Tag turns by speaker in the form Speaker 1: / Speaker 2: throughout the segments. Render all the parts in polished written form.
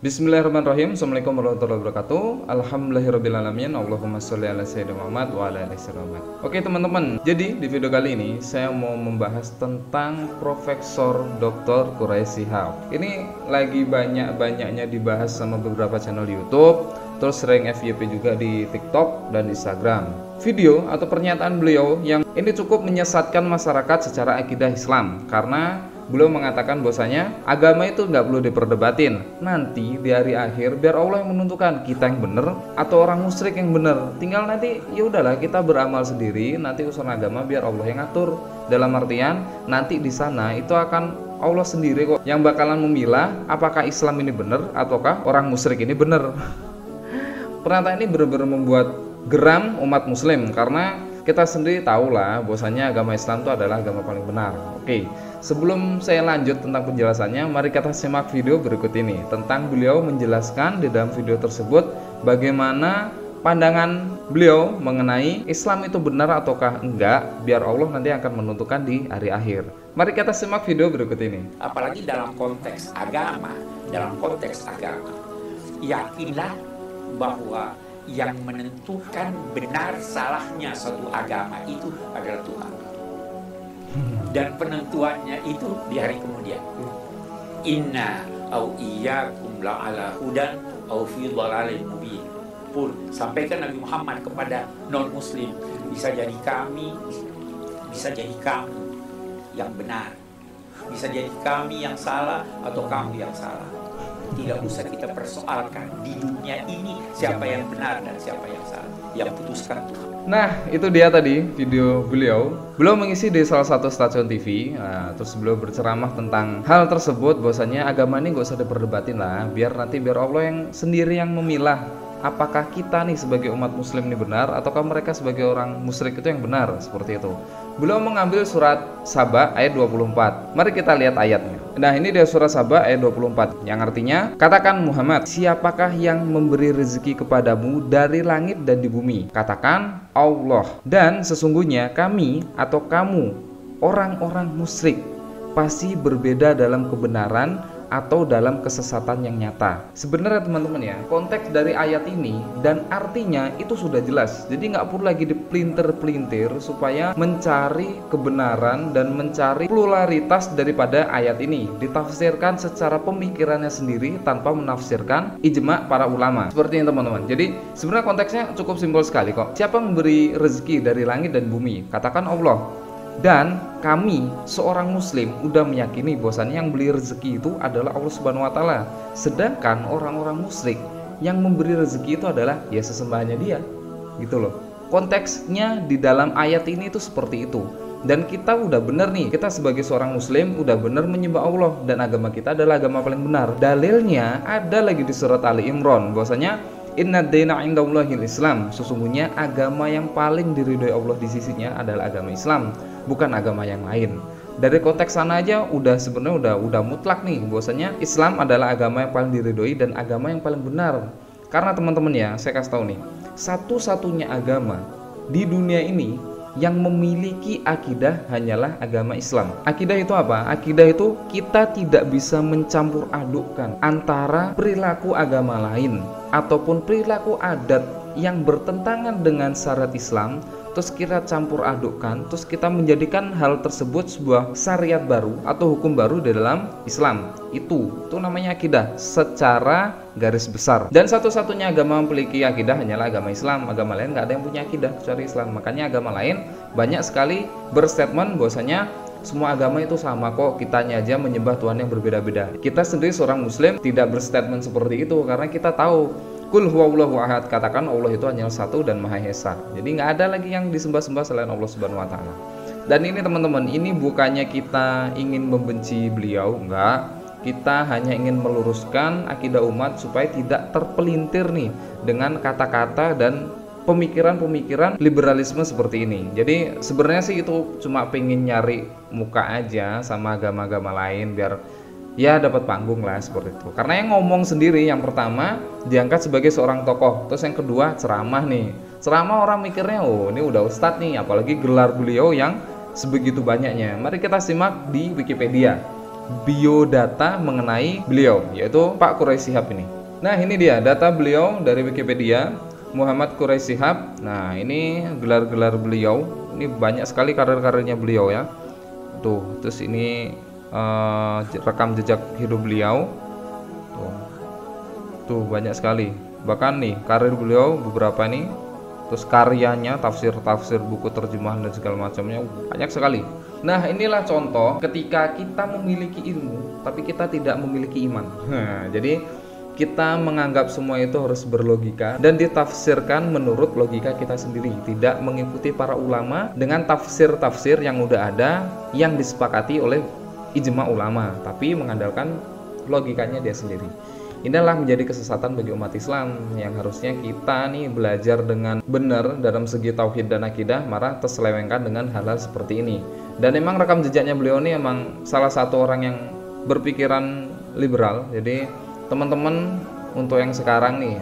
Speaker 1: Bismillahirrahmanirrahim. Assalamualaikum warahmatullahi wabarakatuh. Alhamdulillahirrabbilalamin. Allahumma sholli ala sayyidina Muhammad wa ala ali sayyidina Muhammad. Oke teman-teman, jadi di video kali ini saya mau membahas tentang Profesor Dr. Quraisy Shihab. Ini lagi banyak-banyaknya dibahas sama beberapa channel YouTube, terus sering FYP juga di TikTok dan Instagram. Video atau pernyataan beliau yang ini cukup menyesatkan masyarakat secara akidah Islam, karena beliau mengatakan bahwasanya agama itu nggak perlu diperdebatin. Nanti di hari akhir biar Allah yang menentukan kita yang benar atau orang musyrik yang benar. Tinggal nanti ya udahlah kita beramal sendiri. Nanti urusan agama biar Allah yang ngatur. Dalam artian nanti di sana itu akan Allah sendiri kok yang bakalan memilah apakah Islam ini benar ataukah orang musyrik ini benar. Pernyataan ini benar-benar membuat geram umat Muslim karena kita sendiri tahu lah bahwasanya agama Islam itu adalah agama paling benar. Oke, sebelum saya lanjut tentang penjelasannya, mari kita simak video berikut ini tentang beliau menjelaskan di dalam video tersebut bagaimana pandangan beliau mengenai Islam itu benar ataukah enggak, biar Allah nanti akan menentukan di hari akhir. Mari kita simak video berikut ini.
Speaker 2: Apalagi dalam konteks agama, yakinlah bahwa yang menentukan benar salahnya suatu agama itu adalah Tuhan, dan penentuannya itu di hari kemudian. Inna au iyyakum la'ala hudan au fi dhalalin mubin. Pun sampaikan Nabi Muhammad kepada non muslim, bisa jadi kami, bisa jadi kamu yang benar, bisa jadi kami yang salah atau kamu yang salah. Tidak usah kita persoalkan di dunia ini siapa yang benar dan siapa yang salah. Yang putuskan Tuhan.
Speaker 1: Nah, itu dia tadi video beliau. Beliau mengisi di salah satu stasiun TV. Nah, terus beliau berceramah tentang hal tersebut, bahwasanya agama ini gak usah diperdebatin lah. Biar Allah yang sendiri yang memilah apakah kita nih sebagai umat muslim ini benar ataukah mereka sebagai orang musyrik itu yang benar, seperti itu. Beliau mengambil surat Saba ayat 24. Mari kita lihat ayatnya. Nah, ini dia surat Saba ayat 24 yang artinya, katakan Muhammad, siapakah yang memberi rezeki kepadamu dari langit dan di bumi? Katakan Allah. Dan sesungguhnya kami atau kamu orang-orang musyrik pasti berbeda dalam kebenaran atau dalam kesesatan yang nyata. Sebenarnya teman-teman ya, konteks dari ayat ini dan artinya itu sudah jelas. Jadi nggak perlu lagi dipelintir-pelintir supaya mencari kebenaran dan mencari pluralitas daripada ayat ini. Ditafsirkan secara pemikirannya sendiri tanpa menafsirkan ijma para ulama. Seperti ini teman-teman. Jadi sebenarnya konteksnya cukup simpel sekali kok. Siapa yang memberi rezeki dari langit dan bumi? Katakan Allah. Dan kami seorang muslim udah meyakini bahwasannya yang beli rezeki itu adalah Allah Subhanahu wa taala. Sedangkan orang-orang musyrik yang memberi rezeki itu adalah ya sesembahannya dia. Gitu loh. Konteksnya di dalam ayat ini itu seperti itu. Dan kita udah bener nih, kita sebagai seorang muslim udah bener menyembah Allah dan agama kita adalah agama paling benar. Dalilnya ada lagi di surat Ali Imran bahwasanya inna dina indallahil Islam, sesungguhnya agama yang paling diridhoi Allah di sisinya adalah agama Islam, bukan agama yang lain. Dari konteks sana aja udah sebenarnya udah mutlak nih bahwasanya Islam adalah agama yang paling diridhoi dan agama yang paling benar. Karena teman-teman ya, saya kasih tahu nih, satu-satunya agama di dunia ini yang memiliki akidah hanyalah agama Islam. Akidah itu apa? Akidah itu kita tidak bisa mencampur adukkan antara perilaku agama lain ataupun perilaku adat yang bertentangan dengan syariat Islam, terus kita campur adukkan, terus kita menjadikan hal tersebut sebuah syariat baru atau hukum baru di dalam Islam. Itu namanya akidah secara garis besar. Dan satu-satunya agama memiliki akidah hanyalah agama Islam. Agama lain nggak ada yang punya akidah kecuali Islam. Makanya agama lain banyak sekali berstatement bahwasanya semua agama itu sama kok, kitanya aja menyembah Tuhan yang berbeda-beda. Kita sendiri seorang muslim tidak berstatement seperti itu karena kita tahu Qul huwallahu ahad, katakan Allah itu hanya satu dan Maha Esa. Jadi nggak ada lagi yang disembah-sembah selain Allah Subhanahu wa taala. Dan ini teman-teman, ini bukannya kita ingin membenci beliau, enggak. Kita hanya ingin meluruskan akidah umat supaya tidak terpelintir nih dengan kata-kata dan pemikiran-pemikiran liberalisme seperti ini. Jadi sebenarnya sih itu cuma pengen nyari muka aja sama agama-agama lain biar ya dapat panggung lah seperti itu. Karena yang ngomong sendiri yang pertama diangkat sebagai seorang tokoh, terus yang kedua ceramah nih. Ceramah orang mikirnya oh ini udah ustadz nih, apalagi gelar beliau yang sebegitu banyaknya. Mari kita simak di Wikipedia. biodata mengenai beliau, yaitu Pak Quraisy Shihab ini. Nah, ini dia data beliau dari Wikipedia, Muhammad Quraisy Shihab. Nah, ini gelar-gelar beliau. Ini banyak sekali karir-karirnya beliau ya. Tuh, terus ini rekam jejak hidup beliau. Tuh banyak sekali. Bahkan nih karir beliau beberapa nih. Terus karyanya, tafsir-tafsir, buku terjemahan dan segala macamnya banyak sekali. Nah, inilah contoh ketika kita memiliki ilmu tapi kita tidak memiliki iman. Nah, jadi kita menganggap semua itu harus berlogika dan ditafsirkan menurut logika kita sendiri, tidak mengikuti para ulama dengan tafsir-tafsir yang udah ada yang disepakati oleh ijma ulama, tapi mengandalkan logikanya dia sendiri. Inilah menjadi kesesatan bagi umat Islam yang harusnya kita nih belajar dengan benar dalam segi tauhid dan akidah, malah terselewengkan dengan hal-hal seperti ini. Dan memang rekam jejaknya beliau ini emang salah satu orang yang berpikiran liberal. Jadi teman-teman untuk yang sekarang nih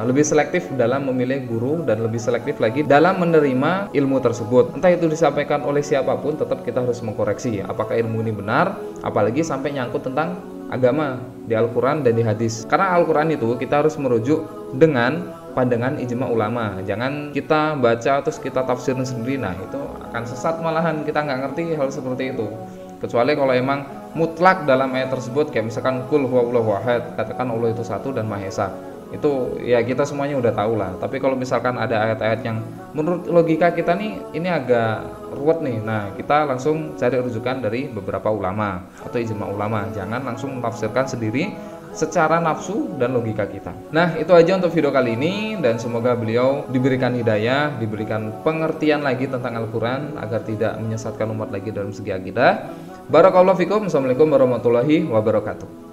Speaker 1: lebih selektif dalam memilih guru dan lebih selektif lagi dalam menerima ilmu tersebut. Entah itu disampaikan oleh siapapun, tetap kita harus mengkoreksi apakah ilmu ini benar, apalagi sampai nyangkut tentang agama di Al-Quran dan di hadis. Karena Al-Quran itu kita harus merujuk dengan pandangan ijma ulama. Jangan kita baca terus kita tafsirin sendiri. Nah, itu akan sesat, malahan kita nggak ngerti hal seperti itu. Kecuali kalau emang mutlak dalam ayat tersebut, kayak misalkan kul huwallahu ahad, katakan Allah itu satu dan maha esa. Itu ya kita semuanya udah tahu lah. Tapi kalau misalkan ada ayat-ayat yang menurut logika kita nih ini agak ruwet nih, nah kita langsung cari rujukan dari beberapa ulama atau ijma ulama. Jangan langsung menafsirkan sendiri secara nafsu dan logika kita. Nah, itu aja untuk video kali ini, dan semoga beliau diberikan hidayah, diberikan pengertian lagi tentang Al-Quran agar tidak menyesatkan umat lagi dalam segi akidah. Barakallahu fikum. Assalamualaikum warahmatullahi wabarakatuh.